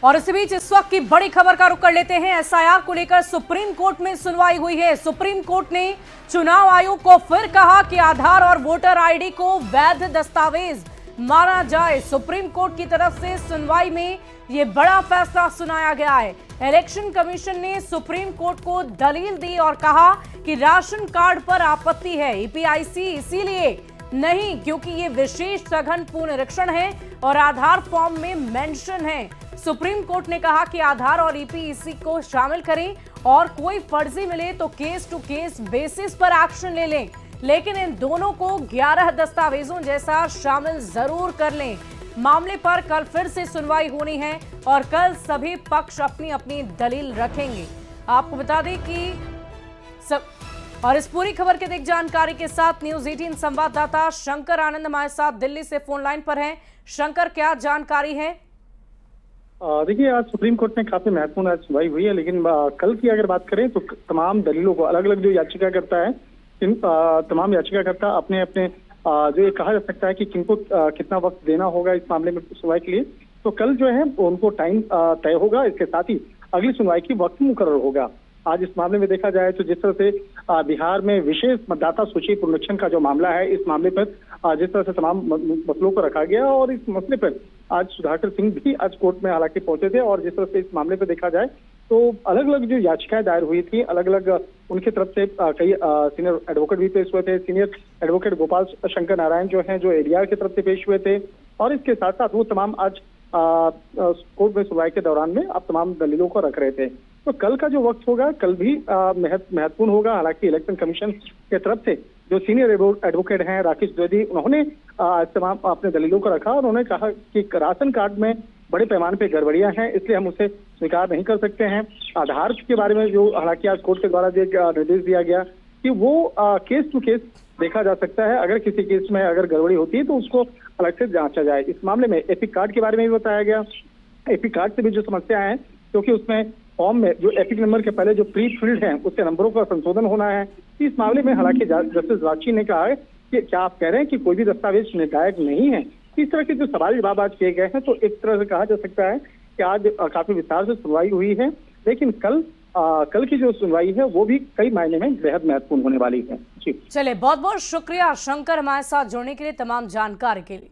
और इसी बीच इस वक्त की बड़ी खबर का रुख कर लेते हैं। एसआईआर को लेकर सुप्रीम कोर्ट में सुनवाई हुई है। सुप्रीम कोर्ट ने चुनाव आयोग को फिर कहा कि आधार और वोटर आईडी को वैध दस्तावेज माना जाए। सुप्रीम कोर्ट की तरफ से सुनवाई में यह बड़ा फैसला सुनाया गया है। इलेक्शन कमीशन ने सुप्रीम कोर्ट को दलील दी और कहा कि राशन कार्ड पर आपत्ति है, ईपीआईसी इसीलिए नहीं क्योंकि ये विशेष सघन पुनरीक्षण है और आधार फॉर्म में मेंशन है। सुप्रीम कोर्ट ने कहा कि आधार और ईपीआईसी को शामिल करें और कोई फर्जी मिले तो केस टू केस बेसिस पर एक्शन ले लें, लेकिन इन दोनों को 11 दस्तावेजों जैसा शामिल जरूर कर लें। मामले पर कल फिर से सुनवाई होनी है और कल सभी पक्ष अपनी अपनी दलील रखेंगे। आपको बता दें कि और इस पूरी खबर की अधिक जानकारी के साथ न्यूज 18 संवाददाता शंकर आनंद हमारे साथ दिल्ली से फोन लाइन पर हैं। शंकर, क्या जानकारी है? देखिए, आज सुप्रीम कोर्ट में काफी महत्वपूर्ण आज सुनवाई हुई है, लेकिन कल की अगर बात करें तो तमाम दलीलों को अलग अलग जो याचिकाकर्ता है, इन तमाम याचिकाकर्ता अपने अपने जो ये कहा जा सकता है कि किनको कितना वक्त देना होगा इस मामले में सुनवाई के लिए, तो कल जो है उनको टाइम तय होगा। इसके साथ ही अगली सुनवाई की वक्त मुकर्रर होगा। आज इस मामले में देखा जाए तो जिस तरह से बिहार में विशेष मतदाता सूची पुनरीक्षण का जो मामला है, इस मामले पर जिस तरह से तमाम मसलों को रखा गया और इस मसले पर आज सुधाकर सिंह भी आज कोर्ट में हालांकि पहुंचे थे और जिस तरह से इस मामले पर देखा जाए तो अलग अलग जो याचिकाएं दायर हुई थी, अलग अलग उनकी तरफ से कई सीनियर एडवोकेट भी पेश हुए थे। सीनियर एडवोकेट गोपाल शंकर नारायण जो हैं, जो एडीआर की तरफ से पेश हुए थे और इसके साथ साथ वो तमाम आज कोर्ट में सुनवाई के दौरान में आप तमाम दलीलों को रख रहे थे। तो कल का जो वक्त होगा कल भी महत्वपूर्ण होगा। हालांकि इलेक्शन कमीशन के तरफ से जो सीनियर एडवोकेट हैं राकेश द्विवेदी, उन्होंने तमाम अपने दलीलों को रखा और उन्होंने कहा कि राशन कार्ड में बड़े पैमाने पे गड़बड़ियां हैं, इसलिए हम उसे स्वीकार नहीं कर सकते हैं। आधार के बारे में जो हालांकि आज कोर्ट के द्वारा निर्देश दिया गया कि वो केस टू केस देखा जा सकता है, अगर किसी केस में अगर गड़बड़ी होती है तो उसको अलग से जांचा जाए। इस मामले में एपिक कार्ड के बारे में भी बताया गया। एपिक कार्ड से भी जो समस्या है, क्योंकि उसमें फॉर्म में जो एपिक नंबर के पहले जो प्री फिल्ड है उसके नंबरों का संशोधन होना है। इस मामले में हालांकि जस्टिस राची ने कहा है कि क्या आप कह रहे हैं कि कोई भी दस्तावेज निर्णायक नहीं है? इस तरह के जो सवाल जवाब आज किए गए हैं, तो एक तरह से कहा जा सकता है कि आज काफी विस्तार से सुनवाई हुई है, लेकिन कल की जो सुनवाई है वो भी कई मायने में बेहद महत्वपूर्ण होने वाली है। जी चलिए, बहुत बहुत शुक्रिया शंकर हमारे साथ जुड़ने के लिए, तमाम जानकारी के लिए।